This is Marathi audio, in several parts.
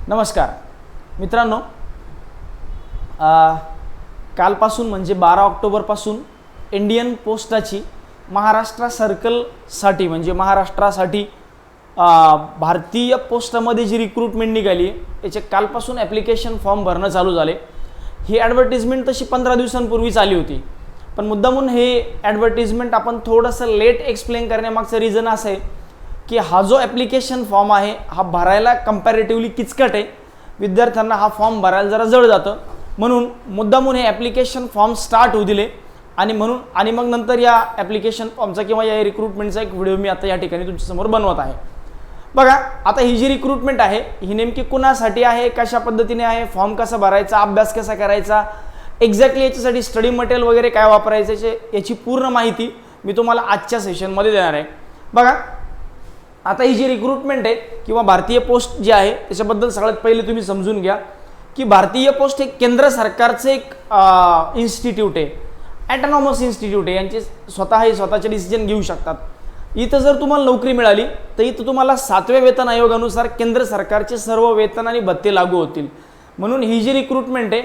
नमस्कार मित्रांनो, कालपासून म्हणजे 12 ऑक्टोबरपासून इंडियन पोस्टाची महाराष्ट्र सर्कलसाठी म्हणजे महाराष्ट्रासाठी भारतीय पोस्टामध्ये जी रिक्रूटमेंट निघाली याचे कालपासून ॲप्लिकेशन फॉर्म भरणं चालू झाले। ही ॲडव्हर्टिजमेंट तशी 15 दिवसांपूर्वीच आली होती, पण मुद्दामून हे ॲडव्हर्टिजमेंट आपण थोडंसं लेट एक्सप्लेन करण्यामागचं रिझन असं आहे की हा जो ॲप्लिकेशन फॉर्म आहे हा भरायला कंपॅरेटिव्हली किचकट आहे, विद्यार्थ्यांना हा फॉर्म भरायला जरा जड जातं, म्हणून मुद्दामून हे ॲप्लिकेशन फॉर्म स्टार्ट होऊ दिले आणि मग नंतर या ॲप्लिकेशन फॉर्मचा किंवा या रिक्रूटमेंटचा एक व्हिडिओ मी आता या ठिकाणी तुमच्यासमोर बनवत आहे। बघा, आता ही जी रिक्रूटमेंट आहे ही नेमकी कुणासाठी आहे, कशा पद्धतीने आहे, फॉर्म कसा भरायचा, अभ्यास कसा करायचा, एक्झॅक्टली याच्यासाठी स्टडी मटेरियल वगैरे काय वापरायचं याची पूर्ण माहिती मी तुम्हाला आजच्या सेशनमध्ये देणार आहे। बघा, आता ही जी रिक्रूटमेंट आहे किंवा भारतीय पोस्ट जी आहे त्याच्याबद्दल सगळ्यात पहिले तुम्ही समजून घ्या की भारतीय पोस्ट हे केंद्र सरकारचे एक इन्स्टिट्यूट आहे, ॲटोनॉमस इन्स्टिट्यूट आहे, यांचे स्वतःचे डिसिजन घेऊ शकतात। इथं जर तुम्हाला नोकरी मिळाली तर इथं तुम्हाला 7व्या वेतन आयोगानुसार केंद्र सरकारचे सर्व वेतन आणि भत्ते लागू होतील, म्हणून ही जी रिक्रूटमेंट आहे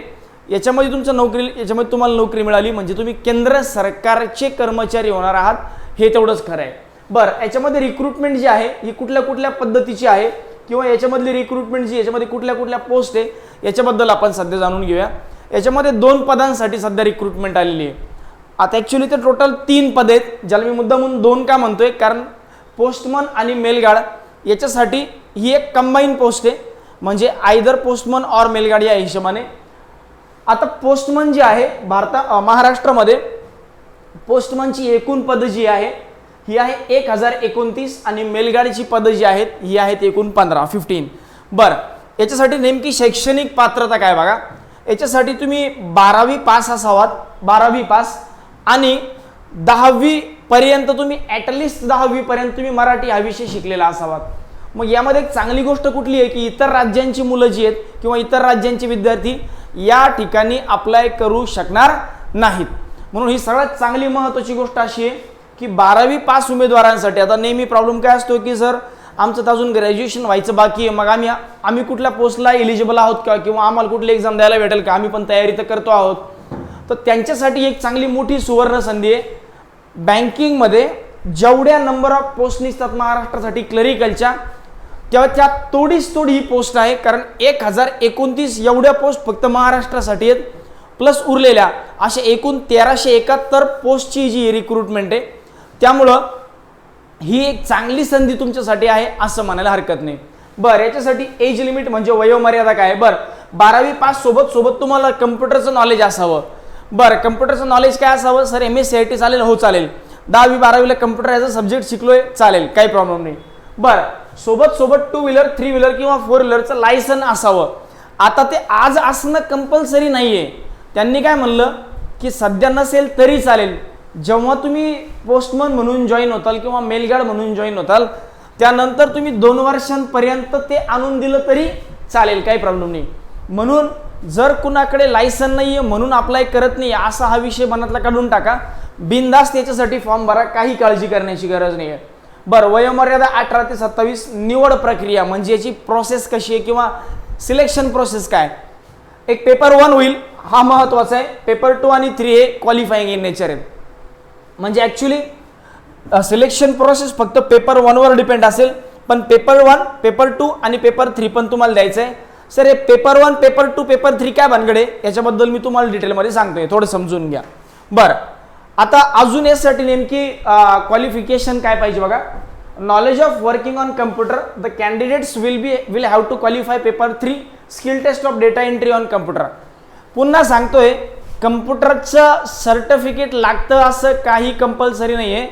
याच्यामध्ये तुम्हाला नोकरी मिळाली म्हणजे तुम्ही केंद्र सरकारचे कर्मचारी होणार आहात, हे तेवढंच खरं आहे। बरं, याच्यामध्ये रिक्रूटमेंट जी आहे ही कुठल्या पद्धतीची आहे किंवा याच्यामधली रिक्रूटमेंट जी याच्यामध्ये कुठल्या पोस्ट आहे याच्याबद्दल आपण सध्या जाणून घेऊया। याच्यामध्ये 2 पदांसाठी सध्या रिक्रूटमेंट आलेली आहे। आता ॲक्च्युली ते टोटल 3 पद आहेत, ज्याला मी मुद्दामून 2 का म्हणतोय कारण पोस्टमन आणि मेलगार्ड याच्यासाठी ही एक कंबाईन पोस्ट आहे, म्हणजे आयदर पोस्टमन और मेलगार्ड या हिशोबाने। आता पोस्टमन जी आहे महाराष्ट्रामध्ये पोस्टमनची एकूण पद जी आहे ही आहे 1029 आणि मेलगाडीची पदं जी आहेत ही आहेत एकूण 15। बरं, याच्यासाठी नेमकी शैक्षणिक पात्रता काय बघा, याच्यासाठी तुम्ही 12वी पास असावात, 12वी पास आणि 10वी पर्यंत तुम्ही ॲटलिस्ट 10वी पर्यंत तुम्ही मराठी हा विषय शिकलेला असावात। मग यामध्ये एक चांगली गोष्ट कुठली आहे की इतर राज्यांची मुलं जी आहेत किंवा इतर राज्यांचे विद्यार्थी या ठिकाणी अप्लाय करू शकणार नाहीत, म्हणून ही सगळ्यात चांगली महत्त्वाची गोष्ट अशी आहे की 12वी पास उमेदवारांसाठी। आता नेहमी प्रॉब्लेम काय असतो की सर आमचं तर अजून ग्रॅज्युएशन व्हायचं बाकी आहे, मग आम्ही कुठल्या पोस्टला एलिजिबल आहोत का किंवा आम्हाला कुठली एक्झाम द्यायला भेटेल का, आम्ही पण तयारी तर करतो आहोत। तर त्यांच्यासाठी एक चांगली मोठी सुवर्ण संधी आहे, बँकिंगमध्ये जेवढ्या नंबर ऑफ पोस्ट निघतात महाराष्ट्रासाठी क्लरिकलच्या तेव्हा त्या तोडीस ही पोस्ट आहे, कारण 1029 एवढ्या पोस्ट फक्त महाराष्ट्रासाठी आहेत, प्लस उरलेल्या अशा एकूण 1371 पोस्टची जी रिक्रूटमेंट आहे, त्यामुळं ही एक चांगली संधी तुमच्यासाठी आहे असं म्हणायला हरकत नाही। बरं, याच्यासाठी एज लिमिट म्हणजे वयोमर्यादा काय, बरं 12वी पास सोबत तुम्हाला कम्प्युटरचं नॉलेज असावं। बरं, कम्प्युटरचं नॉलेज काय असावं सर, MSc चालेल, हो चालेल, 10वी 12वीला कम्प्युटर ॲज अ सब्जेक्ट शिकलोय चालेल, काही प्रॉब्लेम नाही। बरं, सोबत 2 व्हीलर 3 व्हीलर किंवा 4 व्हीलरचं लायसन असावं। आता ते आज असणं कंपल्सरी नाही आहे, त्यांनी काय म्हणलं की सध्या नसेल तरी चालेल, जेव्हा तुम्ही पोस्टमन म्हणून जॉईन होताल किंवा मेलगार्ड म्हणून जॉईन होताल त्यानंतर तुम्ही 2 वर्षांपर्यंत ते आणून दिलं तरी चालेल, काही प्रॉब्लेम नाही। म्हणून जर कुणाकडे लायसन नाही आहे म्हणून अप्लाय करत नाही असा हा विषय मनातला काढून टाका, बिनधास्त याच्यासाठी फॉर्म भरा, काही काळजी करण्याची गरज नाही आहे। बरं, वयोमर्यादा 18 ते 27, निवड प्रक्रिया म्हणजे याची प्रोसेस कशी आहे किंवा सिलेक्शन प्रोसेस काय, एक पेपर 1 होईल, हा महत्त्वाचा आहे, पेपर 2 आणि 3 हे क्वालिफाईंग इन नेचर आहे, म्हणजे ॲक्च्युली सिलेक्शन प्रोसेस फक्त पेपर 1 वर डिपेंड असेल, पण पेपर 1, पेपर 2 आणि पेपर 3 पण तुम्हाला द्यायचं आहे। सर हे पेपर 1, पेपर 2, पेपर 3 काय भानगडे याच्याबद्दल मी तुम्हाला डिटेलमध्ये सांगतोय, थोडं समजून घ्या। बरं, आता अजून यासाठी नेमकी क्वालिफिकेशन काय पाहिजे बघा, knowledge of working on computer, the candidates will have to qualify paper 3 skill test of data entry on computer. पुन्हा सांगतोय, कम्प्युटरचं सर्टिफिकेट लागतं असं काही कंपल्सरी नाही आहे,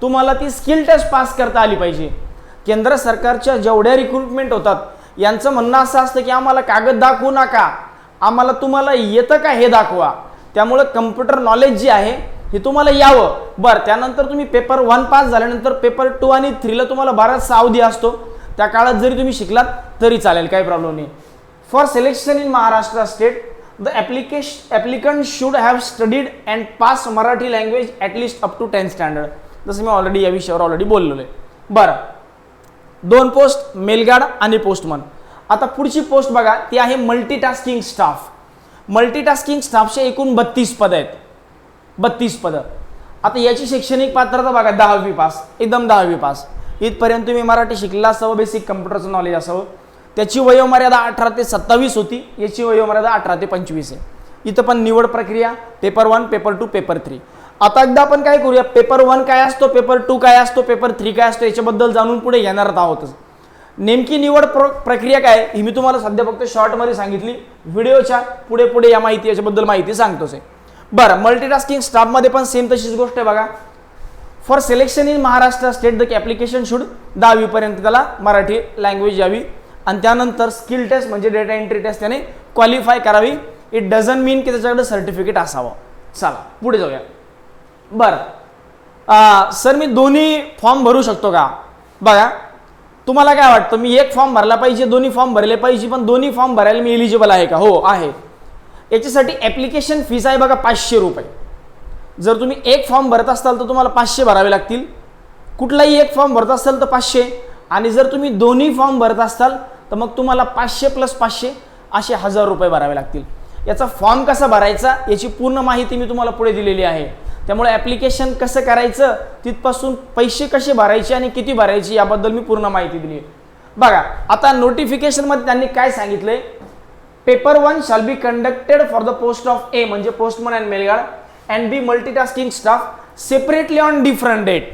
तुम्हाला ती स्किल टेस्ट पास करता आली पाहिजे। केंद्र सरकारच्या जेवढ्या रिक्रूटमेंट होतात यांचं म्हणणं असं असतं की आम्हाला कागद दाखवू नका, आम्हाला तुम्हाला येतं का हे दाखवा, त्यामुळं कम्प्युटर नॉलेज जे आहे हे तुम्हाला यावं। बरं, त्यानंतर तुम्ही पेपर 1 पास झाल्यानंतर पेपर 2 आणि 3ला तुम्हाला बराचसा अवधी असतो, त्या काळात जरी तुम्ही शिकलात तरी चालेल, काही प्रॉब्लेम नाही। For selection in Maharashtra state the applicant should have studied and pass Marathi language at least up to 10th standard, जसं मी ऑलरेडी या विषयावर बोललेलो आहे। बरं, 2 पोस्ट मेलगार्ड आणि पोस्टमन। आता पुढची पोस्ट बघा, ती आहे मल्टीटास्किंग स्टाफ. मल्टीटास्किंग स्टाफचे एकूण 32 पद आहेत, 32 पद. आता याची शैक्षणिक पात्रता बघा 10वी पास, एकदम 10वी पास. इथपर्यंत तुम्ही मराठी शिकला असावं, बेसिक कम्प्युटरचं नॉलेज असावं. त्याची वयोमर्यादा 18 ते 27 होती, याची वयोमर्यादा 18 ते 25 आहे. इथं पण निवड प्रक्रिया पेपर 1, पेपर 2, पेपर 3. आता एकदा आपण काय करूया, पेपर 1 काय असतो, पेपर 2 काय असतो, पेपर 3 काय असतो, याच्याबद्दल जाणून पुढे येणार आहोतच. नेमकी निवड प्रक्रिया काय ही मी तुम्हाला सध्या फक्त शॉर्टमध्ये सांगितली. व्हिडिओच्या पुढे पुढे या माहिती याच्याबद्दल माहिती सांगतोच आहे. बरं, मल्टीटास्किंग स्टाफमध्ये पण सेम तशीच गोष्ट आहे बघा. For selection in Maharashtra state the application should 10वी पर्यंत त्याला मराठी लँग्वेज यावी आणि त्यानंतर स्किल टेस्ट म्हणजे डेटा एंट्री टेस्ट त्याने क्वालिफाय करावी. इट डझंट मीन की त्याच्याकडे सर्टिफिकेट असावं. चला पुढे जाऊया. बरं सर, मी दोन्ही फॉर्म भरू शकतो का? बघा, तुम्हाला काय वाटतं, मी एक फॉर्म भरला पाहिजे, दोन्ही फॉर्म भरले पाहिजे, पण दोन्ही फॉर्म भरायला मी एलिजिबल आहे का? हो आहे. याच्यासाठी ॲप्लिकेशन फीस आहे बघा 500 रुपये. जर तुम्ही एक फॉर्म भरत असाल तर तुम्हाला 500 भरावे लागतील. कुठलाही एक फॉर्म भरत असाल तर 500, आणि जर तुम्ही दोन्ही फॉर्म भरत असाल तर मग तुम्हाला 500 + 500 असे 1000 रुपये भरावे लागतील. याचा फॉर्म कसा भरायचा याची पूर्ण माहिती मी तुम्हाला पुढे दिलेली आहे. त्यामुळे ॲप्लिकेशन कसं करायचं, तिथपासून पैसे कसे भरायचे आणि किती भरायचे याबद्दल मी पूर्ण माहिती दिली आहे. बघा, आता नोटिफिकेशनमध्ये त्यांनी काय सांगितलंय, paper 1 shall be conducted for the post of A म्हणजे postman and mail guard and B multitasking staff separately on different date.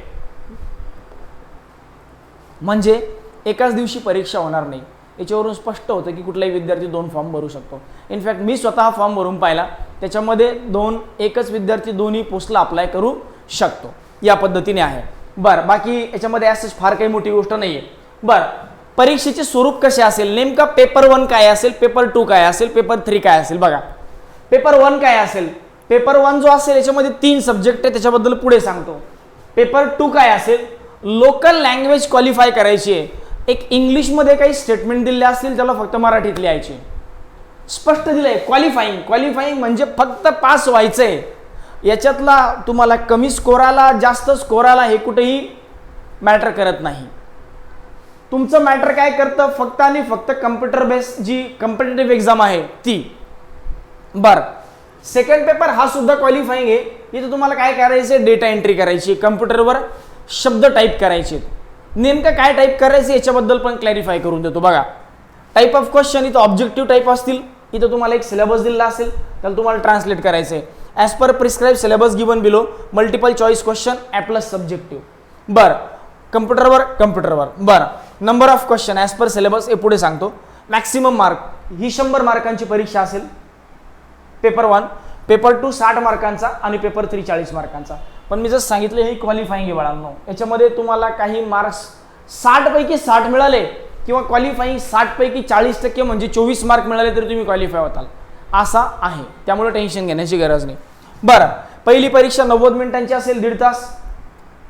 म्हणजे एकाच दिवशी परीक्षा होणार नाही. याच्यावरून स्पष्ट होतं की कुठलाही विद्यार्थी 2 फॉर्म भरू शकतो. इनफॅक्ट मी स्वतः फॉर्म भरून पाहिला, त्याच्यामध्ये एकच विद्यार्थी दोन्ही पोस्टला अप्लाय करू शकतो. या पद्धतीने आहे. बरं, बाकी याच्यामध्ये असंच फार काही मोठी गोष्ट नाही आहे. बरं, परीक्षेचे स्वरूप कसे असेल, नेमका पेपर 1 काय असेल, पेपर 2 काय असेल, पेपर 3 काय असेल. बघा, पेपर 1 काय असेल, पेपर 1 जो असेल याच्यामध्ये 3 सब्जेक्ट आहे, त्याच्याबद्दल पुढे सांगतो. पेपर 2 काय असेल, लोकल लँग्वेज क्वालिफाय करायची आहे. एक इंग्लिशमध्ये काही स्टेटमेंट दिले असतील, त्याला फक्त मराठीत लिहायचे. स्पष्ट दिलंय क्वालिफाईंग म्हणजे फक्त पास व्हायचंय. याच्यातला तुम्हाला कमी स्कोर आला, जास्त स्कोर आला, हे कुठेही मॅटर करत नाही. तुमचं मॅटर काय करतं, फक्त आणि फक्त कम्प्युटर बेस जी कॉम्पिटिटिव्ह एक्झाम आहे ती. बरं, सेकंड पेपर हा सुद्धा क्वालिफाईंग आहे. इथं तुम्हाला काय करायचं, डेटा एंट्री करायची, कम्प्युटरवर शब्द टाईप करायचे. नेमकं काय टाईप करायचं याच्याबद्दल पण क्लॅरिफाय करून देतो. बघा, टाईप ऑफ क्वेश्चन इथं ऑब्जेक्टिव्ह टाईप असतील. इथं तुम्हाला एक सिलेबस दिलेला असेल, त्याला तुम्हाला ट्रान्सलेट करायचं आहे. As per prescribe syllabus given below, multiple choice question a plus subjective. बरं, कम्प्युटरवर. बरं, number of question as per syllabus हे पुढे सांगतो. मॅक्सिमम मार्क ही 100 मार्कांची परीक्षा असेल पेपर 1, पेपर 2 60 मार्कांचा आणि पेपर 3 40 मार्कांचा. पण मी जसं सांगितलं हे क्वालिफाईंग आहे बाळांनो. याच्यामध्ये तुम्हाला काही मार्क्स 60 पैकी 60 मिळाले किंवा क्वालिफाईंग 60 पैकी 40% म्हणजे 24 मार्क मिळाले तरी तुम्ही क्वालिफाय होताल, असा आहे. त्यामुळे टेन्शन घेण्याची गरज नाही. बरं, पहिली परीक्षा 90 मिनिटांची असेल, 1.5 तास.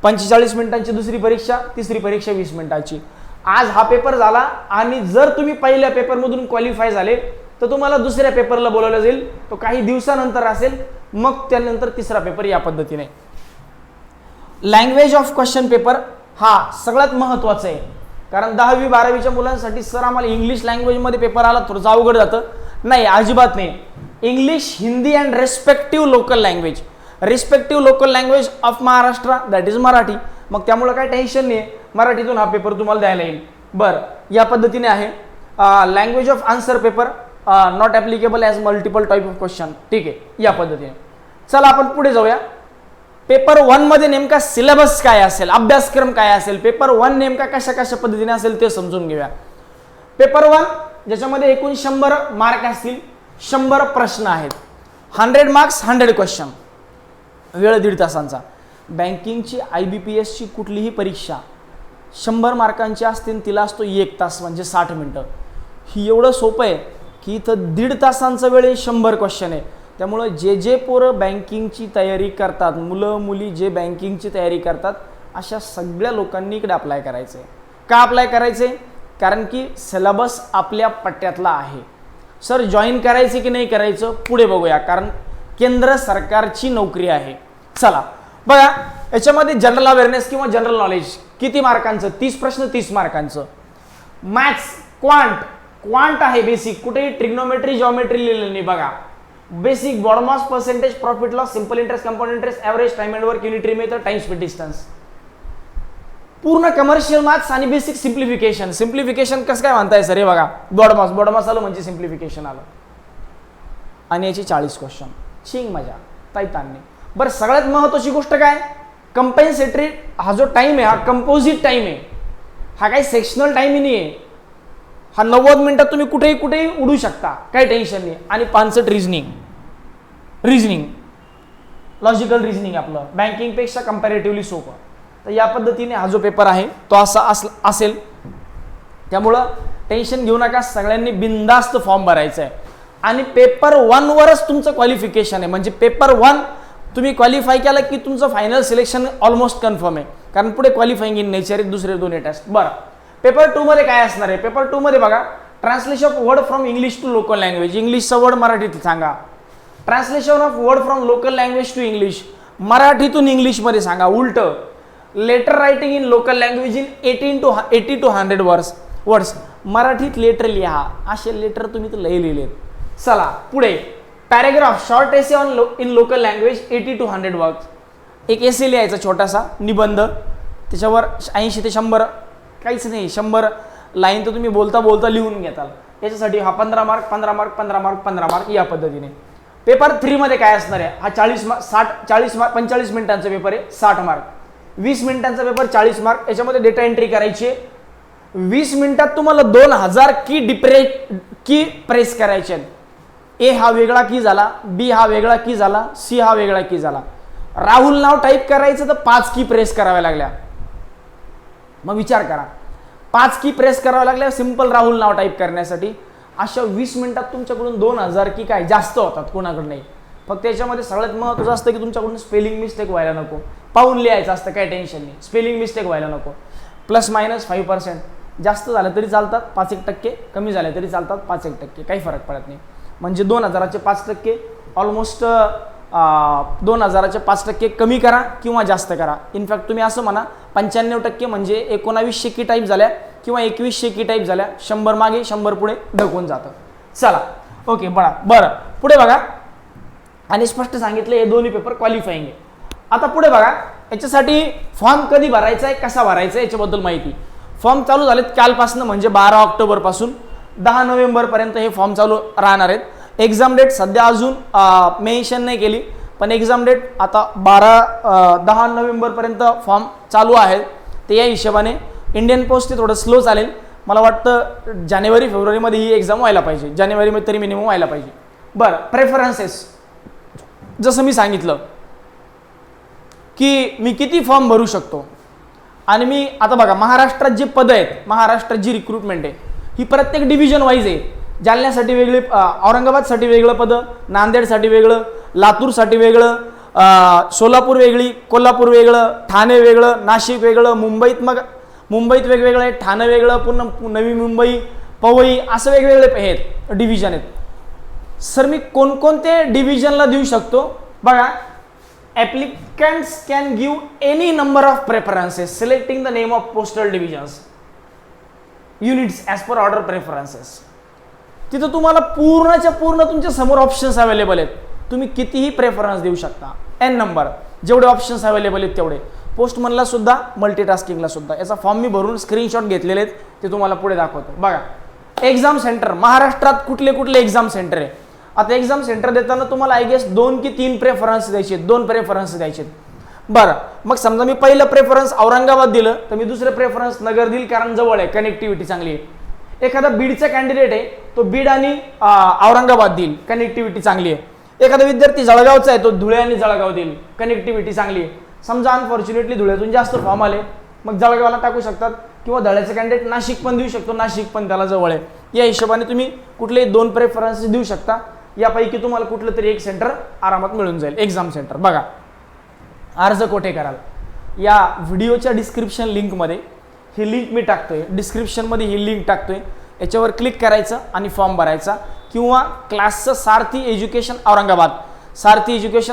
45 मिनिटांची दुसरी परीक्षा, तिसरी परीक्षा 20 मिनिटांची. आज हा पेपर झाला आणि जर तुम्ही पहिल्या पेपरमधून क्वालिफाय झाले तर तुम्हाला दुसऱ्या पेपरला बोलावलं जाईल. तो काही दिवसानंतर असेल, मग त्यानंतर तिसरा पेपर. या पद्धतीने लँग्वेज ऑफ क्वेश्चन पेपर हा सगळ्यात महत्त्वाचा आहे. कारण 10वी 12वीच्या मुलांसाठी सर आम्हाला इंग्लिश लँग्वेजमध्ये पेपर आला थोडंसं अवघड जातं. नाही, अजिबात नाही. English, Hindi and respective local language, respective local language of Maharashtra that is Marathi. मग त्यामुळे काय टेन्शन नाही, मराठीतून हा पेपर तुम्हाला द्यायला येईल. बरं, या पद्धतीने आहे. Language of answer paper not applicable as multiple type of question. ठीक आहे, या पद्धतीने. चला आपण पुढे जाऊया. पेपर 1 मध्ये नेमका सिलेबस काय असेल, अभ्यासक्रम काय असेल, पेपर 1 नेमका कशा कशा पद्धतीने असेल ते समजून घेऊया. पेपर 1 ज्याच्यामध्ये एकूण 100 मार्क असतील, 100 प्रश्न आहेत, 100 मार्क्स 100 क्वेश्चन, वेळ 1.5 तासांचा. बँकिंगची IBPS ची कुठलीही परीक्षा 100 मार्कांची असते, तिला असतो 1 तास म्हणजे 60 मिनिटं. ही एवढं सोपं आहे की इथं 1.5 तासांचा वेळ आहे, 100 क्वेश्चन आहे. त्यामुळे जे पोरं बँकिंगची तयारी करतात, मुलं मुली जे बँकिंगची तयारी करतात, अशा सगळ्या लोकांनी इकडे अप्लाय करायचं आहे. का अप्लाय करायचं आहे? कारण की सिलेबस आपल्या पट्ट्यातला आहे. सर जॉईन करायचे की नाही करायचं पुढे बघूया, कारण केंद्र सरकारची नोकरी आहे. चला बघा, याच्यामध्ये जनरल अवेअरनेस किंवा जनरल नॉलेज किती मार्कांचं, 30 प्रश्न 30 मार्कांचं. मॅथ्स, क्वांट क्वांट आहे बेसिक, कुठेही ट्रिग्नोमेट्री जॉमेट्री लिहिलेलं नाही बघा. Basic BODMAS percentage profit loss simple interest compound interest average time and work unitary method time speed distance. पूर्ण कमर्शियल मॅथ्स आणि बेसिक सिम्प्लिफिकेशन. सिम्प्लिफिकेशन कसं काय म्हणताय सर? हे बघा बॉडमास आलं म्हणजे सिम्प्लिफिकेशन आलं. आणि याची 40 क्वेश्चन. शिंग मजा ताईतान नाही. बरं सगळ्यात महत्वाची गोष्ट काय? कंपेन्सेटरी हा जो टाइम आहे हा कंपोजिट टाइम आहे, हा काही सेक्शनल टाइम नाही आहे. हा 90 मिनिटात तुम्ही कुठेही उडू शकता, काही टेन्शन नाही. आणि 65 रिझनिंग लॉजिकल रिझनिंग आपलं बँकिंगपेक्षा कंपॅरेटिव्हली सोपं. तर या पद्धतीने हा जो पेपर आहे तो असा असेल. त्यामुळं टेन्शन घेऊ नका, सगळ्यांनी बिनधास्त फॉर्म भरायचा आहे. आणि पेपर 1 वरच तुमचं क्वालिफिकेशन आहे. म्हणजे पेपर 1 तुम्ही क्वालिफाय केलं की तुमचं फायनल सिलेक्शन ऑलमोस्ट कन्फर्म आहे, कारण पुढे क्वालिफाईंग इन नेचर आहेत दुसरे 2 टेस्ट. बरं पेपर 2 मध्ये काय असणार आहे? पेपर 2 मध्ये बघा translation of word from English to local language. इंग्लिशचा वर्ड मराठीत सांगा. Translation of word from local language to English, मराठीतून इंग्लिशमध्ये सांगा उलट. Letter writing in local language in 80 to 100 words. मराठीत लेटर लिहा. असे लेटर तुम्ही तर लय लिहिलेत. चला पुढे paragraph short essay on in local language 80 to 100 words. एक एसे लिहायचा छोटासा निबंध, त्याच्यावर 80 ते 100 काहीच नाही, 100 लाईन तर तुम्ही बोलता बोलता लिहून घेताल. याच्यासाठी हा 15 मार्क 15 मार्क 15 मार्क 15 मार्क या पद्धतीने. पेपर 3 मध्ये काय असणार आहे? हा 40 मार्क 45 मिनिटांचा पेपर आहे, 60 मार्क. 20 मिनिटांचा पेपर 40 मार्क. याच्यामध्ये डेटा एंट्री करायची आहे. 20 मिनिटात तुम्हाला 2000 की प्रेस करायचे आहेत. ए हा वेगळा की झाला, बी हा वेगळा की झाला, सी हा वेगळा की झाला. राहुल नाव टाईप करायचं तर 5 की प्रेस कराव्या लागल्या. मग विचार करा, 5 की प्रेस कराव्या लागल्या सिंपल राहुल नाव टाईप करण्यासाठी. अशा 20 मिनिटात तुमच्याकडून 2000 की काय जास्त होतात, कोणाकडे नाही. फक्त याच्यामध्ये सगळ्यात महत्त्वाचं असतं की तुमच्याकडून स्पेलिंग मिस्टेक व्हायला नको. पाहून लिहायचं असतं, काय टेन्शन नाही. स्पेलिंग मिस्टेक व्हायला नको. ±5%. जास्त झालं तरी चालतात 5-1%, कमी झाले तरी चालतात 5-1%, काही फरक पडत नाही. म्हणजे 2000चे 5% ऑलमोस्ट 2000चे 5% कमी करा किंवा जास्त करा. इनफॅक्ट तुम्ही असं म्हणा 95% म्हणजे 1900 की टाईप झाल्या किंवा 2100 की टाईप झाल्या. 100 मागे 100 पुढे ढकून जातं. चला ओके बरं पुढे बघा. आणि स्पष्ट सांगितलं हे दोन्ही पेपर क्वालिफाईंग आहे. आता पुढे बघा, याच्यासाठी फॉर्म कधी भरायचा आहे, कसा भरायचा आहे याच्याबद्दल माहिती. फॉर्म चालू झालेत कालपासून, म्हणजे 12 ऑक्टोबरपासून 10 नोव्हेंबरपर्यंत हे फॉर्म चालू राहणार आहेत. एक्झाम डेट सध्या अजून मेन्शन नाही केली, पण एक्झाम डेट आता 10 नोव्हेंबरपर्यंत फॉर्म चालू आहेत. ते या हिशोबाने इंडियन पोस्ट थोडं स्लो चालेल. मला वाटतं जानेवारी-फेब्रुवारीमध्ये ही एक्झाम व्हायला पाहिजे, जानेवारीमध्ये तरी मिनिमम व्हायला पाहिजे. बरं प्रेफरन्सेस जसं मी सांगितलं की मी किती फॉर्म भरू शकतो. आणि मी आता बघा महाराष्ट्रात जे पदं आहेत, महाराष्ट्रात जी रिक्रुटमेंट आहे ही प्रत्येक डिव्हिजन वाईज आहे. जालन्यासाठी वेगळे, औरंगाबादसाठी वेगळं पदं, नांदेडसाठी वेगळं, लातूरसाठी वेगळं, सोलापूर वेगळी, कोल्हापूर वेगळं, ठाणे वेगळं, नाशिक वेगळं, मुंबईत वेगवेगळं आहे, ठाणे वेगळं, पुन्हा नवी मुंबई, पवई असं वेगवेगळे आहेत डिव्हिजन आहेत. सर मी कोणकोणते डिव्हिजनला देऊ शकतो? बघा applicants can give any number of preferences selecting the name of postal divisions units as per order preferences. तिथं तुम्हाला पूर्णच्या पूर्ण तुमच्या समोर ऑप्शन्स अवेलेबल आहेत. तुम्ही कितीही प्रेफरन्स देऊ शकता. n नंबर जेवढे ऑप्शन्स अवेलेबल आहेत तेवढे. पोस्टमनला सुद्धा, मल्टीटास्किंगला सुद्धा. याचा फॉर्म मी भरून स्क्रीनशॉट घेतलेले आहेत, ते तुम्हाला पुढे दाखवतो. बघा एक्झाम सेंटर महाराष्ट्रात कुठले कुठले एक्झाम सेंटर आहे. आता एक्झाम सेंटर देताना तुम्हाला आय गेस 2 की 3 प्रेफरन्स द्यायचे, 2 प्रेफरन्स द्यायचे. बरं मग समजा मी पहिलं प्रेफरन्स औरंगाबाद दिलं तर मी दुसरं प्रेफरन्स नगर देईल, कारण जवळ आहे, कनेक्टिव्हिटी चांगली आहे. एखादा बीडचा कॅन्डिडेट आहे तो बीड आणि औरंगाबाद देईल, कनेक्टिव्हिटी चांगली आहे. एखादा विद्यार्थी जळगावचा आहे तो धुळे आणि जळगाव देईल, कनेक्टिव्हिटी चांगली आहे. समजा अनफॉर्च्युनेटली धुळ्यातून जास्त फॉर्म आले मग जळगावला टाकू शकतात, किंवा धुळ्याचा कॅन्डिडेट नाशिक पण देऊ शकतो, नाशिक पण त्याला जवळ आहे. या हिशोबाने तुम्ही कुठलेही 2 प्रेफरन्स देऊ शकता. यापैकी तुम्हाला कुठलं तरी एक सेंटर आरामात मिळून जाईल. एक्झाम सेंटर बघा अर्ज कोठे कराल, या व्हिडिओच्या डिस्क्रिप्शन लिंकमध्ये ही लिंक मी टाकतोय, डिस्क्रिप्शनमध्ये ही लिंक टाकतोय. याच्यावर क्लिक करायचं आणि फॉर्म भरायचा. किंवा क्लासचं सारथी एज्युकेशन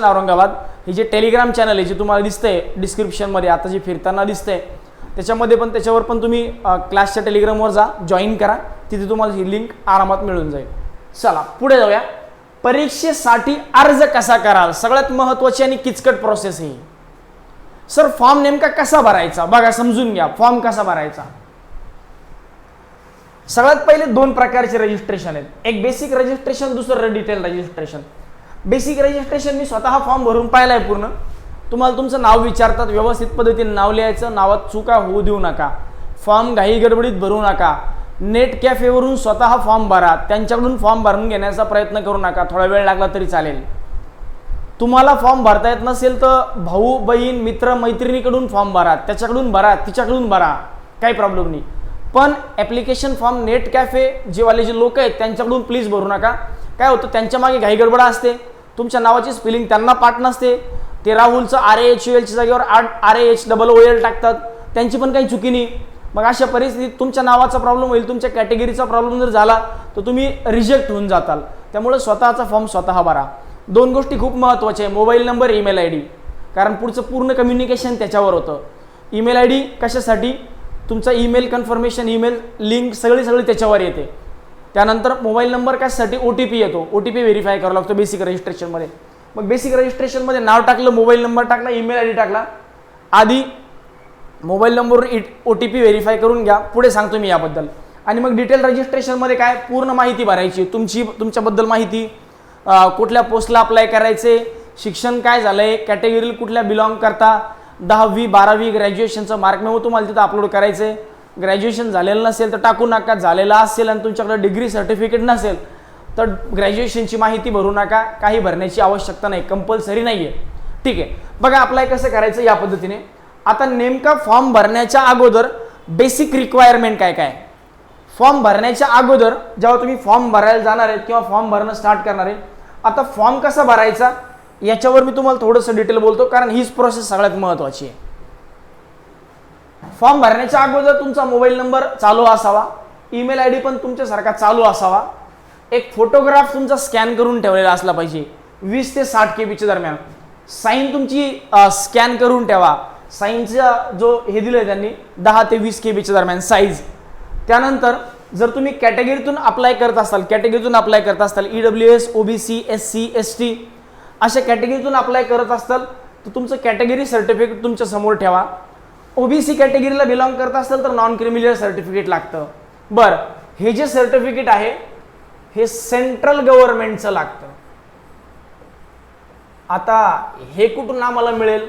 औरंगाबाद हे जे टेलिग्राम चॅनल आहे जे तुम्हाला दिसतंय डिस्क्रिप्शनमध्ये आता जे फिरताना दिसतंय त्याच्यामध्ये पण त्याच्यावर पण तुम्ही क्लासच्या टेलिग्रामवर जा, जॉईन करा, तिथे तुम्हाला ही लिंक आरामात मिळून जाईल. चला पुढे जाऊया. परीक्षेसाठी अर्ज कसा कराल, सगळ्यात महत्त्वाची आणि किचकट प्रोसेस आहे. सर फॉर्म नेमका कसा भरायचा, बघा समजून घ्या. फॉर्म कसा भरायचा, सगळ्यात पहिले दोन प्रकारचे रजिस्ट्रेशन आहेत. एक बेसिक रजिस्ट्रेशन, दुसरं डिटेल रजिस्ट्रेशन. बेसिक रजिस्ट्रेशन मी स्वतः फॉर्म भरून पाहिलाय पूर्ण. तुम्हाला तुमचं नाव विचारतात, व्यवस्थित पद्धतीने नाव लिहायचं, नावात चुका होऊ देऊ नका, फॉर्म घाई गडबडीत भरू नका. नेट कॅफेवरून स्वतः फॉर्म भरा, त्यांच्याकडून फॉर्म भरून घेण्याचा प्रयत्न करू नका, थोडा वेळ लागला तरी चालेल. तुम्हाला फॉर्म भरता येत नसेल तर भाऊ बहीण मित्र मैत्रिणीकडून फॉर्म भरा, त्याच्याकडून भरा, तिच्याकडून भरा, काही प्रॉब्लेम नाही. पण ॲप्लिकेशन फॉर्म नेट कॅफे जेवाले जे लोक आहेत त्यांच्याकडून प्लीज भरू नका. काय होतं, त्यांच्या मागे घाई गडबड असते, तुमच्या नावाची स्पेलिंग त्यांना पाठ नसते, ते राहुलचं RAHUL च्या जागेवर RAHOOL टाकतात, त्यांची पण काही चुकी नाही. मग अशा परिस्थितीत तुमच्या नावाचा प्रॉब्लेम होईल, तुमच्या कॅटेगरीचा प्रॉब्लेम जर झाला तर तुम्ही रिजेक्ट होऊन जाताल. त्यामुळे स्वतःचा फॉर्म स्वतः भरा. दोन गोष्टी खूप महत्त्वाच्या आहे, मोबाईल नंबर, ईमेल ID, कारण पुढचं पूर्ण कम्युनिकेशन त्याच्यावर होतं. ईमेल ID कशासाठी, तुमचा ईमेल कन्फर्मेशन, ईमेल लिंक सगळी त्याच्यावर येते. त्यानंतर मोबाईल नंबर कशासाठी, OTP येतो, OTP व्हेरीफाय करावा लागतो बेसिक रजिस्ट्रेशनमध्ये. मग बेसिक रजिस्ट्रेशनमध्ये नाव टाकलं, मोबाईल नंबर टाकला, ईमेल ID टाकला, आधी मोबाईल नंबरवर OTP व्हेरीफाय करून घ्या, पुढे सांगतो मी याबद्दल. आणि मग डिटेल रजिस्ट्रेशनमध्ये काय, पूर्ण माहिती भरायची, तुमच्याबद्दल माहिती, कुठल्या पोस्टला अप्लाय करायचे, शिक्षण काय झालंय, कॅटेगरीला कुठल्या बिलॉंग करता, 10वी 12वी ग्रॅज्युएशनचं मार्क मेमो तुम्हाला तिथं अपलोड करायचे. ग्रॅज्युएशन झालेलं नसेल तर टाकू नका, झालेलं असेल आणि तुमच्याकडे डिग्री सर्टिफिकेट नसेल तर ग्रॅज्युएशनची माहिती भरू नका, काही भरण्याची आवश्यकता नाही, कंपल्सरी नाही आहे. ठीक आहे, बघा अप्लाय कसं करायचं या पद्धतीने. आता नेमका फॉर्म भरण्याच्या अगोदर बेसिक रिक्वायरमेंट काय काय. फॉर्म भरण्याच्या अगोदर जेव्हा तुम्ही फॉर्म भरायला जाणार आहे किंवा फॉर्म भरणं स्टार्ट करणार आहे, आता फॉर्म कसा भरायचा याच्यावर मी तुम्हाला थोडंसं डिटेल बोलतो, कारण हीच प्रोसेस सगळ्यात महत्त्वाची आहे. फॉर्म भरण्याच्या अगोदर तुमचा मोबाईल नंबर चालू असावा, ईमेल ID पण तुमच्यासारखा चालू असावा, एक फोटोग्राफ तुमचा स्कॅन करून ठेवलेला असला पाहिजे 20 ते 60 KB दरम्यान. साईन तुमची स्कॅन करून ठेवा, साईनचा जो हे दिलं आहे त्यांनी 10 ते 20 KB दरम्यान साईज. त्यानंतर जर तुम्ही कॅटेगरीतून अप्लाय करत असाल, EWS OBC SC ST अशा कॅटेगरीतून अप्लाय करत असाल तर तुमचं कॅटेगरी सर्टिफिकेट तुमच्या समोर ठेवा. OBC कॅटेगरीला बिलॉंग करत असाल तर नॉन क्रिमिनल सर्टिफिकेट लागतं. बरं, हे जे सर्टिफिकेट आहे हे सेंट्रल गव्हर्नमेंटचं लागतं. आता हे कुठून आम्हाला मिळेल,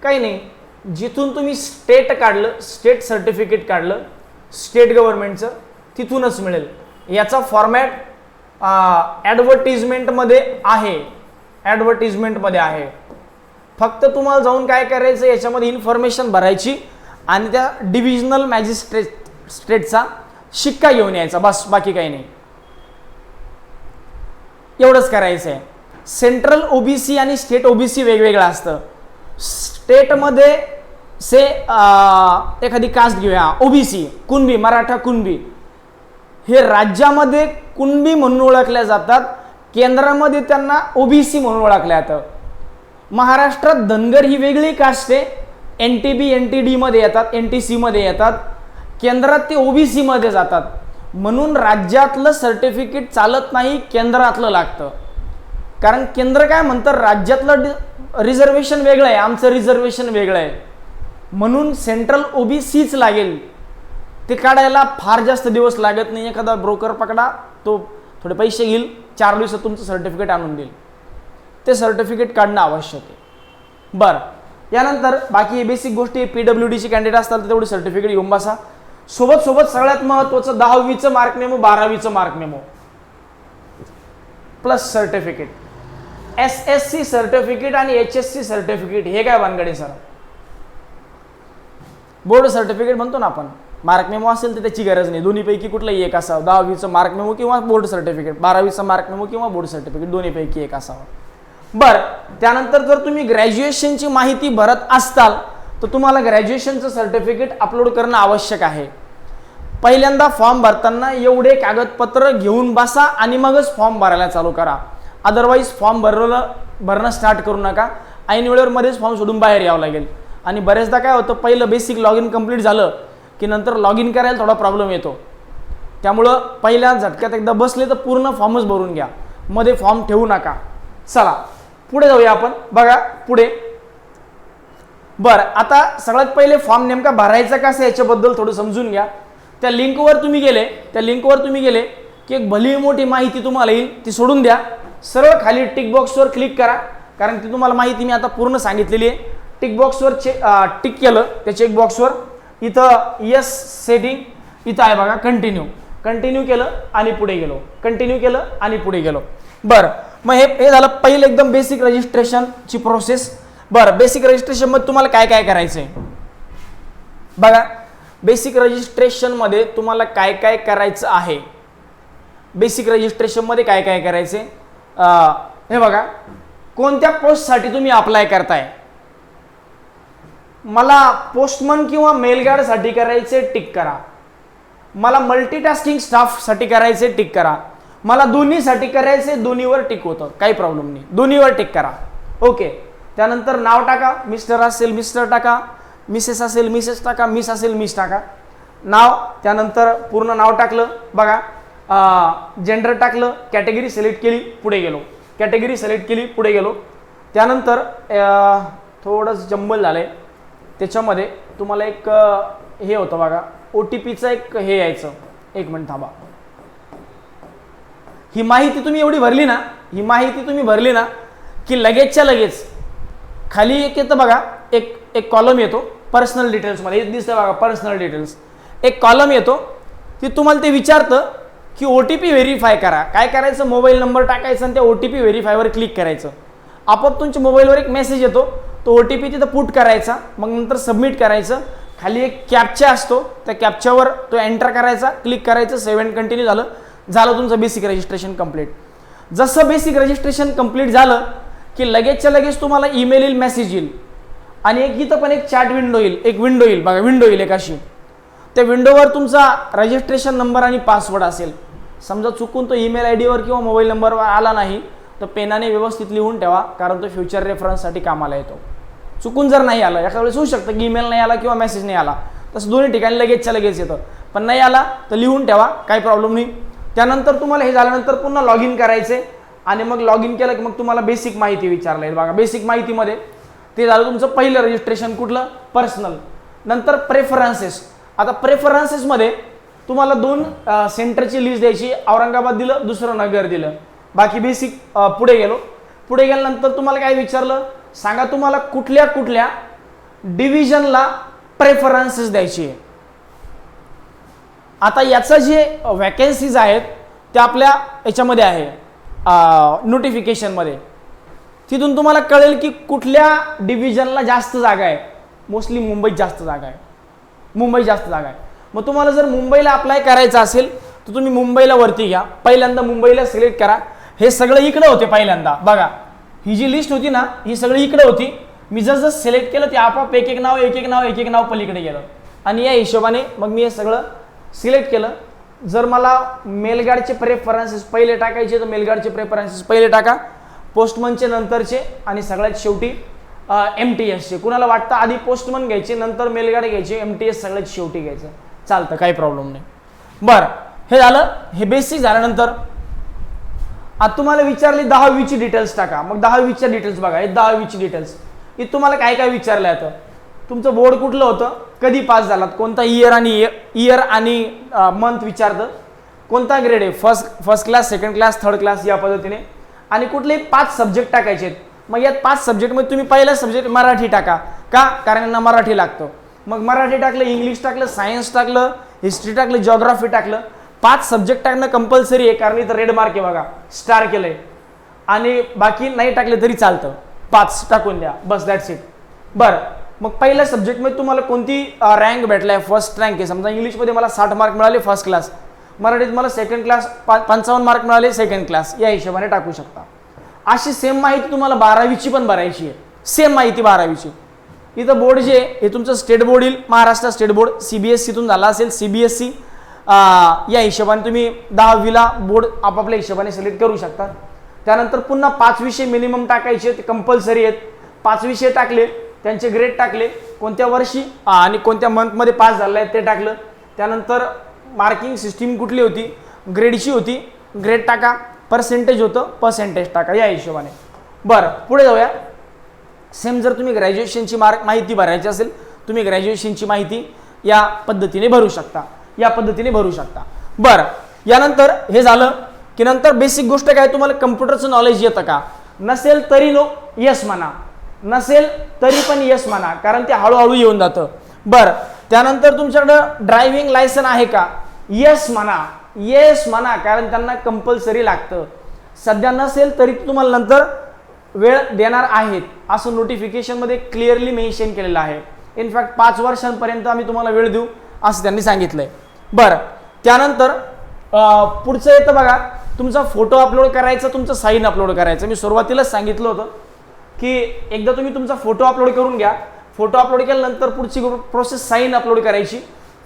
काही नाही, जिथून तुम्ही स्टेट सर्टिफिकेट काढलं स्टेट गव्हर्नमेंटचं तिथूनच मिळेल. याचा फॉर्मॅट ॲडव्हर्टिजमेंटमध्ये आहे. फक्त तुम्हाला जाऊन काय करायचं, याच्यामध्ये इन्फॉर्मेशन भरायची आणि त्या डिव्हिजनल मॅजिस्ट्रेटचा शिक्का घेऊन यायचा, बस, बाकी काही नाही. एवढंच करायचं आहे. सेंट्रल OBC आणि स्टेट OBC वेगवेगळं असतं. स्टेटमध्ये एखादी कास्ट घेऊया, OBC कुणबी, मराठा कुणबी, हे राज्यामध्ये कुणबी म्हणून ओळखल्या जातात, केंद्रामध्ये त्यांना OBC म्हणून ओळखल्या जातं. महाराष्ट्रात धनगर ही वेगळी कास्ट आहे, NTB NTD मध्ये येतात, NTC मध्ये येतात, केंद्रात ते OBC मध्ये जातात. म्हणून राज्यातलं सर्टिफिकेट चालत नाही, केंद्रातलं लागतं. कारण केंद्र काय म्हणतं, राज्यातलं रिझर्वेशन वेगळं आहे, आमचं रिझर्वेशन वेगळं आहे, म्हणून सेंट्रल OBCच लागेल. ते काढायला फार जास्त दिवस लागत नाही, एखादा ब्रोकर पकडा, तो थोडे पैसे घेईल, 4 दिवसात तुमचं सर्टिफिकेट आणून देईल. ते सर्टिफिकेट काढणं आवश्यक आहे. बरं, यानंतर बाकी बेसिक गोष्टी, PWDची कॅन्डिडेट असतात तर तेवढी सर्टिफिकेट घेऊन बसा. सोबत सगळ्यात महत्त्वाचं 10वीचं मार्क मेमो, 12वीचं mark memo plus certificate. SSC certificate आणि HSC सर्टिफिकेट हे काय भानगडे सर, बोर्ड सर्टिफिकेट म्हणतो ना आपण, मार्क मेमो असेल तर त्याची गरज नाही, दोन्हीपैकी कुठलंही एक असावं. 10वीचं मार्क मेमो किंवा बोर्ड सर्टिफिकेट, 12वीचं मार्क मेमो किंवा बोर्ड सर्टिफिकेट, दोन्हीपैकी एक असावं. बरं, त्यानंतर जर तुम्ही ग्रॅज्युएशनची माहिती भरत असताल तर तुम्हाला ग्रॅज्युएशनचं सर्टिफिकेट अपलोड करणं आवश्यक आहे. पहिल्यांदा फॉर्म भरताना एवढे कागदपत्र घेऊन बसा आणि मगच फॉर्म भरायला चालू करा. अदरवाईज फॉर्म भरणं स्टार्ट करू नका, ऐन वेळेवर मध्येच फॉर्म सोडून बाहेर यावं लागेल. आणि बरेचदा काय होतं, पहिलं बेसिक लॉग इन कंप्लीट झालं की नंतर लॉग इन करायला थोडा प्रॉब्लेम येतो. त्यामुळं पहिल्या झटक्यात एकदा बसले तर पूर्ण फॉर्मच भरून घ्या, मध्ये फॉर्म ठेवू नका. चला पुढे जाऊया आपण. बघा पुढे. बरं, आता सगळ्यात पहिले फॉर्म नेमका भरायचा कसा याच्याबद्दल थोडं समजून घ्या. त्या लिंकवर तुम्ही गेले की एक भली मोठी माहिती तुम्हाला येईल, ती सोडून द्या. सरळ खाली टिक बॉक्सवर क्लिक करा, कारण ती तुम्हाला माहिती मी आता पूर्ण सांगितलेली आहे. टिक बॉक्सवर टिक केलं, त्या चेक बॉक्सवर इथं यस सेटिंग इथं आहे बघा, कंटिन्यू केलं आणि पुढे गेलो. बरं, मग हे झालं पहिलं एकदम बेसिक रजिस्ट्रेशनची प्रोसेस. बरं, बेसिक रजिस्ट्रेशन मध्ये तुम्हाला काय काय करायचंय बघा. बेसिक रजिस्ट्रेशन मध्ये तुम्हाला काय काय करायचं आहे. बेसिक रजिस्ट्रेशन मध्ये काय काय करायचे हे बघा. कोणत्या पोस्टसाठी तुम्ही अप्लाय करताय. मला पोस्टमन किंवा मेलगार्ड साठी करायचे, टिक करा. मला मल्टीटास्किंग स्टाफ साठी करायचे, टिक करा. मला दोन्हीसाठी करायचे, दोन्हीवर टिक होतं, काही प्रॉब्लेम नाही, दोन्हीवर टिक करा. ओके. त्यानंतर नाव टाका. मिस्टर असेल मिस्टर टाका, मिसेस असेल मिसेस टाका, मिस असेल मिस टाका. नाव, त्यानंतर पूर्ण नाव टाकलं बघा. जेंडर टाकलं, कॅटेगरी सिलेक्ट केली, पुढे गेलो. त्यानंतर थोडंसं जंबल झालंय, त्याच्यामध्ये तुम्हाला एक हे होतं बघा, OTPचं एक हे यायचं. एक मिनिट थांबा. ही माहिती तुम्ही एवढी भरली ना की लगेचच्या लगेच खाली एक येतं बघा, एक कॉलम येतो पर्सनल डिटेल्स मध्ये, दिसतं बघा पर्सनल डिटेल्स. एक कॉलम येतो, ती तुम्हाला ते विचारतं की OTP व्हेरीफाय करा. काय करायचं, मोबाईल नंबर टाकायचा आणि त्या OTP व्हेरीफायवर क्लिक करायचं. आपोआप तुमच्या मोबाईलवर एक मेसेज येतो, तो OTP तिथं पुट करायचा, मग नंतर सबमिट करायचं. खाली एक कॅप्चा असतो, त्या कॅप्चावर तो एंटर करायचा, क्लिक करायचं, सेव्ह अँड कंटिन्यू झालं तुमचं बेसिक रजिस्ट्रेशन कंप्लीट. जसं बेसिक रजिस्ट्रेशन कंप्लीट झालं की लगेचच्या लगेच तुम्हाला ईमेल येईल, मेसेज येईल आणि एक इथं पण एक चॅट विंडो येईल, विंडो येईल एक अशी. त्या विंडोवर तुमचा रजिस्ट्रेशन नंबर आणि पासवर्ड असेल. समजा चुकून तो ईमेल ID वर किंवा मोबाईल नंबरवर आला नाही तर पेनाने व्यवस्थित लिहून ठेवा, कारण तो फ्युचर रेफरन्ससाठी कामाला येतो. चुकून जर नाही आला, एखाद्या वेळेस होऊ शकतं की ईमेल नाही आला किंवा मेसेज नाही आला, तसं दोन्ही ठिकाणी लगेचच्या लगेच येतं. पण नाही आला तर लिहून ठेवा, काही प्रॉब्लेम नाही. त्यानंतर तुम्हाला हे झाल्यानंतर पुन्हा लॉग इन करायचे आणि मग लॉग इन केलं की मग तुम्हाला बेसिक माहिती विचारलं आहे बघा. बेसिक माहितीमध्ये ते झालं तुमचं पहिलं रजिस्ट्रेशन, कुठलं, पर्सनल. नंतर प्रेफरन्सेस. आता प्रेफरन्सेसमध्ये तुम्हाला 2 सेंटरची लिस्ट द्यायची. औरंगाबाद दिलं, दुसरं नगर दिलं. बाकी बेसिक. पुढे गेल्यानंतर तुम्हाला काय विचारलं, सांगा तुम्हाला कुठल्या डिव्हिजनला प्रेफरन्सेस द्यायची आहे. आता याचं जे वॅकन्सीज आहेत त्या आपल्या याच्यामध्ये आहे, नोटिफिकेशनमध्ये. तिथून तुम्हाला कळेल की कुठल्या डिव्हिजनला जास्त जागा आहे. मोस्टली मुंबईत जास्त जागा आहे. मग तुम्हाला जर मुंबईला अप्लाय करायचं असेल तर तुम्ही मुंबईला वरती घ्या. पहिल्यांदा मुंबईला सिलेक्ट करा. हे सगळं इकडे होते पहिल्यांदा बघा. ही जी लिस्ट होती ना, ही सगळी इकडे होती. मी जसं सिलेक्ट केलं ते आपोआप एक एक नाव पलीकडे गेलं आणि या हिशोबाने मग मी हे सगळं सिलेक्ट केलं. जर मला मेलगार्डचे प्रेफरन्सेस पहिले टाकायचे तर मेलगार्डचे प्रेफरन्सेस पहिले टाका, पोस्टमनचे नंतरचे आणि सगळ्यात शेवटी MTSचे. कुणाला वाटतं आधी पोस्टमन घ्यायचे नंतर मेलगार्ड घ्यायचे, MTS सगळ्यात शेवटी घ्यायचं, चालतं, काही प्रॉब्लेम नाही. बरं, हे झालं. हे बेसिक झाल्यानंतर आता तुम्हाला विचारली 10वीची डिटेल्स टाका. मग 10वीच्या डिटेल्स बघा. हे 10वीची डिटेल्स इथं तुम्हाला काय काय विचारलं जातं. तुमचं बोर्ड कुठलं होतं, कधी पास झालात, कोणता इयर आणि मंथ विचारतं. कोणता ग्रेड आहे, first class, second class, third class, या पद्धतीने. आणि कुठले 5 सब्जेक्ट टाकायचे आहेत. मग यात 5 सब्जेक्टमध्ये तुम्ही पहिला सब्जेक्ट मराठी टाका. का, कारण यांना मराठी लागतं. मग मराठी टाकलं, इंग्लिश टाकलं, सायन्स टाकलं, हिस्ट्री टाकलं, जिओग्राफी टाकलं. 5 सब्जेक्ट टाकणं कंपल्सरी आहे, कारण इथं रेड मार्क आहे बघा, स्टार केलंय. आणि बाकी नाही टाकले तरी चालतं, 5 टाकून द्या, बस, दॅट्स इट. बरं, मग पहिल्या सब्जेक्टमध्ये तुम्हाला कोणती रँक भेटलाय, फर्स्ट रँक आहे. समजा इंग्लिशमध्ये मला 60 मार्क मिळाले, फर्स्ट क्लास. मराठीत मला सेकंड क्लास 55 मार्क मिळाले, सेकंड क्लास. या हिशोबाने टाकू शकता. अशी सेम माहिती तुम्हाला 12वीची पण भरायची आहे. सेम माहिती 12वीची. इथं बोर्ड जे हे तुमचं स्टेट बोर्ड येईल, महाराष्ट्र स्टेट बोर्ड. CBSE झाला असेल, CBSE. या हिशोबाने तुम्ही 10वीला बोर्ड आपापल्या हिशोबाने सिलेक्ट करू शकता. त्यानंतर पुन्हा 5 विषय मिनिमम टाकायचे, ते कंपल्सरी आहेत. 5 विषय टाकले त्यांचे ग्रेड टाकले, कोणत्या वर्षी आणि कोणत्या मंथमध्ये पास झालं आहे ते टाकलं. त्यानंतर मार्किंग सिस्टीम कुठली होती, ग्रेडची होती, ग्रेड टाका, पर्सेंटेज होतं पर्सेंटेज टाका या हिशोबाने. बरं पुढे जाऊया. सेम जर तुम्ही ग्रॅज्युएशनची माहिती भरायची असेल, तुम्ही ग्रॅज्युएशनची माहिती या पद्धतीने भरू शकता, या पद्धतीने भरू शकता. बरं यानंतर हे झालं की नंतर बेसिक गोष्ट काय, तुम्हाला कम्प्युटरचं नॉलेज येतं का, नसेल तरी नो यस म्हणा, नसेल तरी पण यस म्हणा, कारण ते हळूहळू येऊन जातं. बरं त्यानंतर तुमच्याकडं ड्रायव्हिंग लायसन आहे का, यस म्हणा, येस म्हणा, कारण त्यांना कंपल्सरी लागतं. सध्या नसेल तरी तुम्हाला नंतर वेळ देणार आहेत असं नोटिफिकेशनमध्ये क्लिअरली मेन्शन केलेलं आहे. इनफॅक्ट 5 वर्षांपर्यंत आम्ही तुम्हाला वेळ देऊ असं त्यांनी सांगितलंय. बरं त्यानंतर पुढचं येतं बघा, तुमचा फोटो अपलोड करायचा, तुमचं साईन अपलोड करायचं. मी सुरुवातीलाच सांगितलं होतं की एकदा तुम्ही तुमचा फोटो अपलोड करून घ्या. फोटो अपलोड केल्यानंतर पुढची प्रोसेस साईन अपलोड करायची.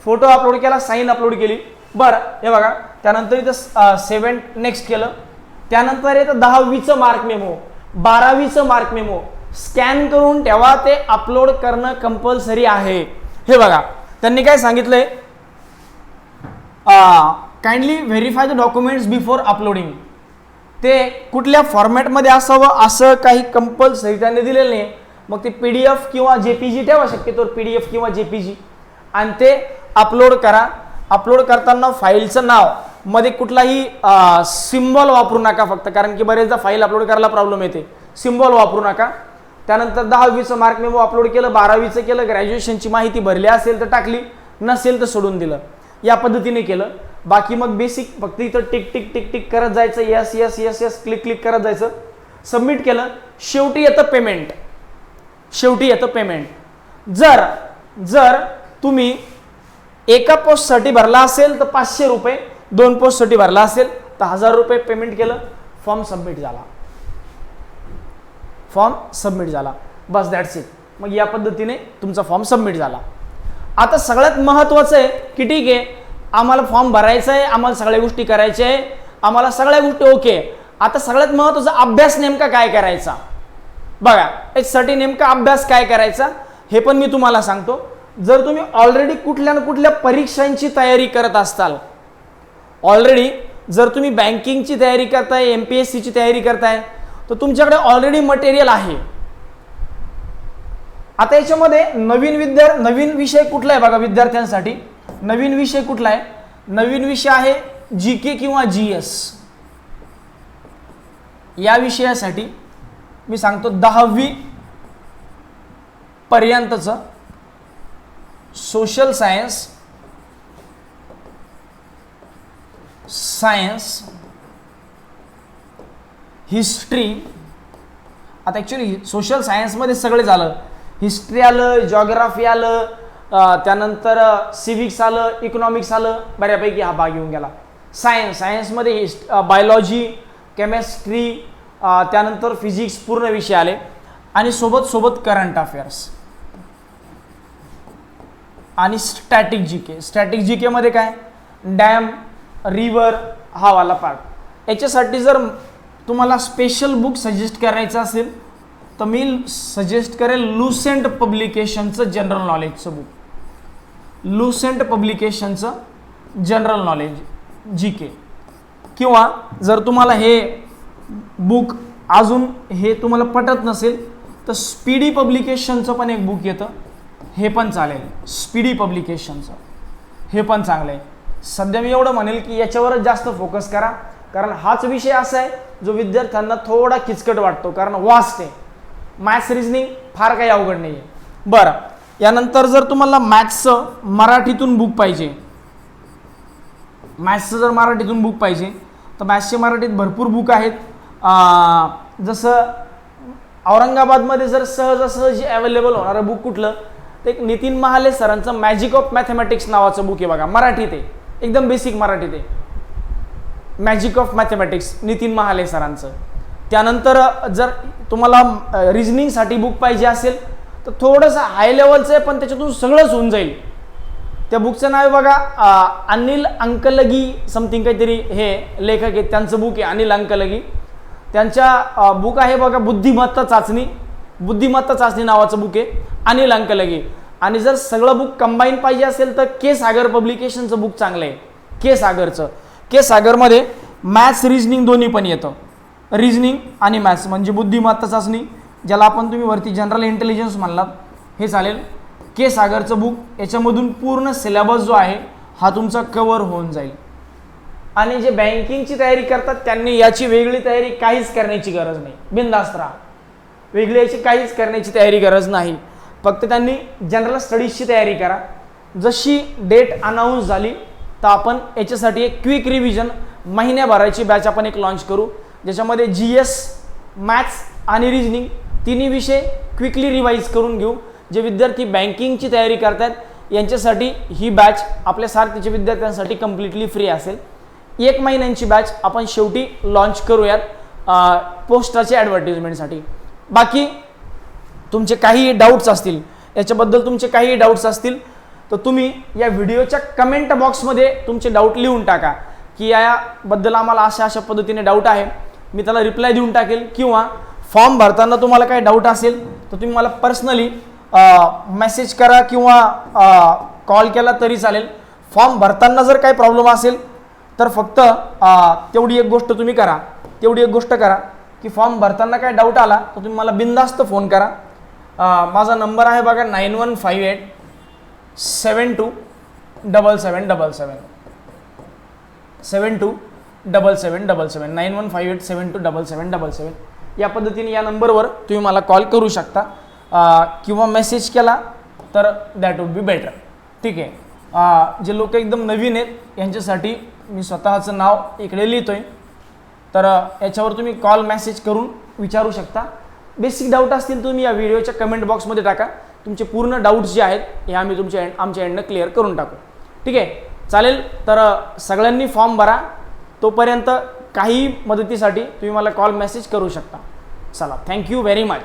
फोटो अपलोड केला, साईन अपलोड केली. बरं हे बघा, त्यानंतर इथं 7 नेक्स्ट केलं. त्यानंतर येतं 10वीचं मार्क मेमो, 12वीचं मार्क मेमो स्कॅन करून ठेवा, ते अपलोड करणं कंपल्सरी आहे. हे बघा त्यांनी काय सांगितलंय, kindly verify the documents before uploading. ते कुठल्या फॉर्मॅटमध्ये असावं असं काही कंपल्सरी त्यांनी दिलेलं नाही. मग ते PDF किंवा JPG ठेवा, शक्यतो PDF किंवा JPG, आणि ते अपलोड करा. अपलोड करताना फाईलचं नाव मध्ये कुठलाही सिम्बॉल वापरू नका फक्त, कारण की बरेचदा फाईल अपलोड करायला प्रॉब्लेम येते. सिम्बॉल वापरू नका. त्यानंतर 10वीचं मार्क मेमो अपलोड केलं, 12वीचं केलं, ग्रॅज्युएशनची माहिती भरली असेल तर टाकली, नसेल तर सोडून दिलं. या पद्धतीने केलं. बाकी मग बेसिक फक्त इथं टिक टिक टिक टिक करत जायचं, yes yes yes yes click click करत जायचं. सबमिट केलं. शेवटी येतं पेमेंट, शेवटी येतं पेमेंट. जर तुम्ही एका पोस्टसाठी भरला असेल तर 500 रुपये, 2 पोस्टसाठी भरला असेल तर 1000 रुपये पेमेंट केलं, फॉर्म सबमिट झाला, फॉर्म सबमिट झाला. बस दॅट्स इट. मग या पद्धतीने तुमचा फॉर्म सबमिट झाला. आता सगळ्यात महत्त्वाचं आहे की ठीक आहे आम्हाला फॉर्म भरायचा आहे, आम्हाला सगळ्या गोष्टी करायच्या आहे, आम्हाला सगळ्या गोष्टी ओके. आता सगळ्यात महत्त्वाचा अभ्यास नेमका काय करायचा बघा, यासाठी नेमका अभ्यास काय करायचा हे पण मी तुम्हाला सांगतो. जर तुम्ही ऑलरेडी कुठल्या ना कुठल्या परीक्षांची तयारी करत असाल, ऑलरेडी जर तुम्ही बँकिंगची तयारी करताय, MPSCची तयारी करताय, तर तुमच्याकडे ऑलरेडी मटेरियल आहे. आता याच्यामध्ये नवीन विषय कुठला आहे बघा विद्यार्थ्यांसाठी, नवीन विषय कुठला आहे, नवीन विषय आहे GK किंवा GS. या विषयासाठी मी सांगतो 10वी पर्यंतचं सोशल सायन्स, हिस्ट्री. आता ॲक्च्युली सोशल सायन्समध्ये सगळे झालं, हिस्ट्री आलं, जॉग्राफी आलं, त्यानंतर सिविक्स आलं, इकॉनॉमिक्स आलं, बऱ्यापैकी हा भाग येऊन गेला. सायन्समध्ये बायोलॉजी, केमिस्ट्री, त्यानंतर फिजिक्स पूर्ण विषय आले, आणि सोबत करंट अफेअर्स आणि स्टॅटिक GK. स्टॅटिक GK मध्ये काय, डॅम, रिव्हर, हा वाला पार्ट. याच्यासाठी जर तुम्हाला स्पेशल बुक सजेस्ट करायचं असेल तर मी सजेस्ट करेल लुसेंट पब्लिकेशनचं जनरल नॉलेजचं बुक, लुसेंट पब्लिकेशनचं जनरल नॉलेज GK. किंवा जर तुम्हाला हे बुक अजून हे तुम्हाला पटत नसेल तर स्पीडी पब्लिकेशनचं पण एक बुक येतं, हे पण चालेल. स्पीडी पब्लिकेशनचं हे पण चांगलं आहे. सध्या मी एवढं म्हणेल की याच्यावरच जास्त फोकस करा, कारण हाच विषय असा आहे जो विद्यार्थ्यांना थोडा किचकट वाटतो, कारण वास्ट आहे. मॅथ्स रिझनिंग फार काही अवघड नाही आहे. बरं यानंतर जर तुम्हाला मॅथ्सचं मराठीतून बुक पाहिजे, मॅथ्सचं जर मराठीतून बुक पाहिजे तर मॅथ्सचे मराठीत भरपूर बुक आहेत. जसं औरंगाबादमध्ये जर सहजासहजी अवेलेबल होणारं बुक कुठलं, तर एक नितीन महाले सरांचं मॅजिक ऑफ मॅथमॅटिक्स नावाचं बुक आहे बघा, मराठीत आहे, एकदम बेसिक मराठीत आहे. Magic of mathematics Nitin Mahale सरांचं. त्यानंतर जर तुम्हाला रिझनिंगसाठी बुक पाहिजे असेल तर थोडंसं हाय लेवलचं आहे, पण त्याच्यातून सगळंच होऊन जाईल. त्या बुकचं नाव आहे बघा अनिल अंकलगी समथिंग काहीतरी, हे लेखक आहेत, त्यांचं बुक आहे अनिल अंकलगी. त्यांच्या बुक आहे बघा बुद्धिमत्ता चाचणी. बुद्धिमत्ता चाचणी नावाचं बुक आहे, अनिल अंकलगे. आणि जर सगळं बुक कंबाईन पाहिजे असेल तर के सागर पब्लिकेशनचं बुक चांगलं आहे, के सागरचं. के सागरमध्ये मॅथ्स रिजनिंग दोन्ही पण येतं, रिजनिंग आणि मॅथ्स म्हणजे बुद्धिमत्ता चाचणी, ज्याला आपण तुम्ही वरती जनरल इंटेलिजन्स म्हणलात हे चालेल. के सागरचं बुक याच्यामधून पूर्ण सिलेबस जो आहे हा तुमचा कव्हर होऊन जाईल. आणि जे बँकिंगची तयारी करतात त्यांनी याची वेगळी तयारी काहीच करण्याची गरज नाही, बिनधास्त राहा. वेगळी याची काहीच करण्याची तयारी गरज नाही, फक्त त्यांनी जनरल स्टडीजची तयारी करा. जशी डेट अनाऊन्स झाली तर आपण याच्यासाठी एक क्विक रिव्हिजन महिन्याभराची बॅच आपण एक लॉन्च करू, ज्याच्यामध्ये GS, मॅथ्स आणि रिजनिंग तिन्ही विषय क्विकली रिवाईज करून घेऊ. जे विद्यार्थी बँकिंगची तयारी करतात यांच्यासाठी ही बॅच आपल्या सारखीच्या विद्यार्थ्यांसाठी कम्प्लिटली फ्री असेल. 1 महिन्यांची बॅच आपण शेवटी लॉन्च करूयात पोस्टाच्या ॲडव्हर्टिजमेंटसाठी. बाकी तुमचे काही डाऊट्स असतील, याच्याबद्दल तुमचे काही डाऊट्स असतील तर तुम्ही या व्हिडिओच्या कमेंट बॉक्समध्ये तुमचे डाऊट लिहून टाका की याबद्दल आम्हाला अशा पद्धतीने डाऊट आहे, मी त्याला रिप्लाय देऊन टाकेल. किंवा फॉर्म भरताना तुम्हाला काही डाऊट असेल तर तुम्ही मला पर्सनली मेसेज करा किंवा कॉल केला तरी चालेल. फॉर्म भरताना जर काही प्रॉब्लेम असेल तर फक्त तेवढी एक गोष्ट करा की फॉर्म भरताना काय डाऊट आला तर तुम्ही मला बिनधास्त फोन करा. माझा नंबर आहे बघा 9158727777 727777 9158727777. या पद्धतीने या नंबरवर तुम्ही मला कॉल करू शकता किंवा मेसेज केला तर दॅट वुड बी बेटर. ठीक आहे. जे लोक एकदम नवीन आहेत यांच्यासाठी मी स्वतःचं नाव इकडे लिहितोय, तर याच्यावर तुम्ही कॉल मेसेज करून विचारू शकता. बेसिक डाऊट असतील तुम्ही या व्हिडिओच्या कमेंट बॉक्समध्ये टाका. तुमचे पूर्ण डाऊट्स जे आहेत हे आम्ही आमच्या एंडनं क्लिअर करून टाकू. ठीक आहे, चालेल. तर सगळ्यांनी फॉर्म भरा. तोपर्यंत काही मदतीसाठी तुम्ही मला कॉल मेसेज करू शकता. चला, थँक्यू व्हेरी मच.